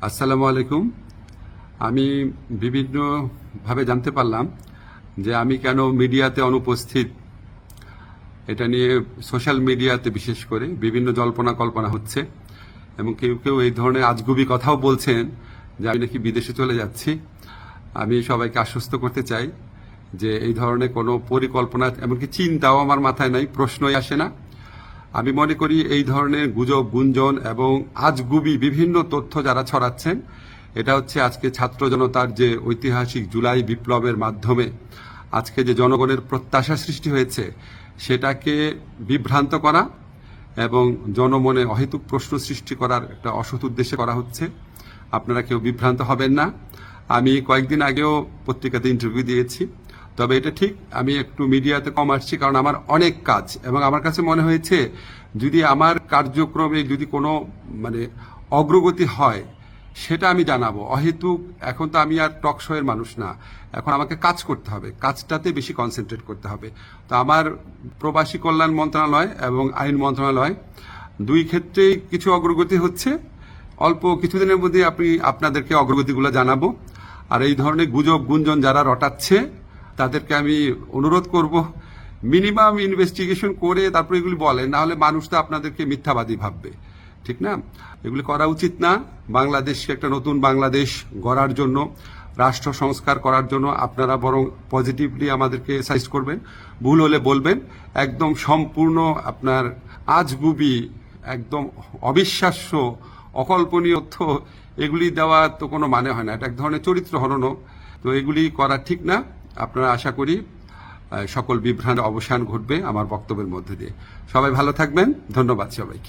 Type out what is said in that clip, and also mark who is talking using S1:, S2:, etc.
S1: আসসালামু আলাইকুম। আমি বিভিন্নভাবে জানতে পারলাম যে আমি কেন মিডিয়াতে অনুপস্থিত। এটা নিয়ে সোশ্যাল মিডিয়াতে বিশেষ করে বিভিন্ন জল্পনা কল্পনা হচ্ছে এবং কেউ কেউ এই ধরনের আজগুবি কথাও বলছেন যে আমি নাকি বিদেশে চলে যাচ্ছি। আমি সবাইকে আশ্বস্ত করতে চাই যে এই ধরনের কোনো পরিকল্পনা এমনকি চিন্তাও আমার মাথায় নাই, প্রশ্নই আসে না। আমি মনে করি এই ধরনের গুজব, গুঞ্জন এবং আজগুবি বিভিন্ন তথ্য যারা ছড়াচ্ছেন, এটা হচ্ছে আজকে ছাত্র জনতার যে ঐতিহাসিক জুলাই বিপ্লবের মাধ্যমে আজকে যে জনগণের প্রত্যাশা সৃষ্টি হয়েছে সেটাকে বিভ্রান্ত করা এবং জনমনে অহেতুক প্রশ্ন সৃষ্টি করার একটা অসৎ উদ্দেশ্যে করা হচ্ছে। আপনারা কেউ বিভ্রান্ত হবেন না। আমি কয়েকদিন আগেও পত্রিকাতে ইন্টারভিউ দিয়েছি, তবে এটা ঠিক আমি একটু মিডিয়াতে কম আসছি কারণ আমার অনেক কাজ এবং আমার কাছে মনে হয়েছে যদি আমার কার্যক্রমে যদি কোনো অগ্রগতি হয় সেটা আমি জানাবো। অহেতুক এখন তো আমি আর টক শোয়ের মানুষ না, এখন আমাকে কাজ করতে হবে, কাজটাতে বেশি কনসেন্ট্রেট করতে হবে। তো আমার প্রবাসী কল্যাণ মন্ত্রণালয় এবং আইন মন্ত্রণালয় দুই ক্ষেত্রেই কিছু অগ্রগতি হচ্ছে। অল্প কিছুদিনের মধ্যে আপনাদেরকে অগ্রগতিগুলো জানাবো। আর এই ধরনের গুজব গুঞ্জন যারা রটাচ্ছে তাদেরকে আমি অনুরোধ করব মিনিমাম ইনভেস্টিগেশন করে তারপর এগুলি বলেন, না হলে মানুষ তো আপনাদেরকে মিথ্যাবাদী ভাববে, ঠিক না? এগুলি করা উচিত না। বাংলাদেশকে একটা নতুন বাংলাদেশ গড়ার জন্য, রাষ্ট্র সংস্কার করার জন্য আপনারা বরং পজিটিভলি আমাদেরকে সাইজ করবেন, ভুল হলে বলবেন। একদম সম্পূর্ণ আপনার আজগুবি, একদম অবিশ্বাস্য, অকল্পনীয় তথ্য এগুলি দেওয়া তো কোনো মানে হয় না। এটা এক ধরনের চরিত্র হননও। তো এগুলি করা ঠিক না। আপনারা আশা করি সকল বিভ্রান্তির অবসান ঘটবে আমার বক্তব্যের মধ্যে দিয়ে। সবাই ভালো থাকবেন। ধন্যবাদ সবাইকে।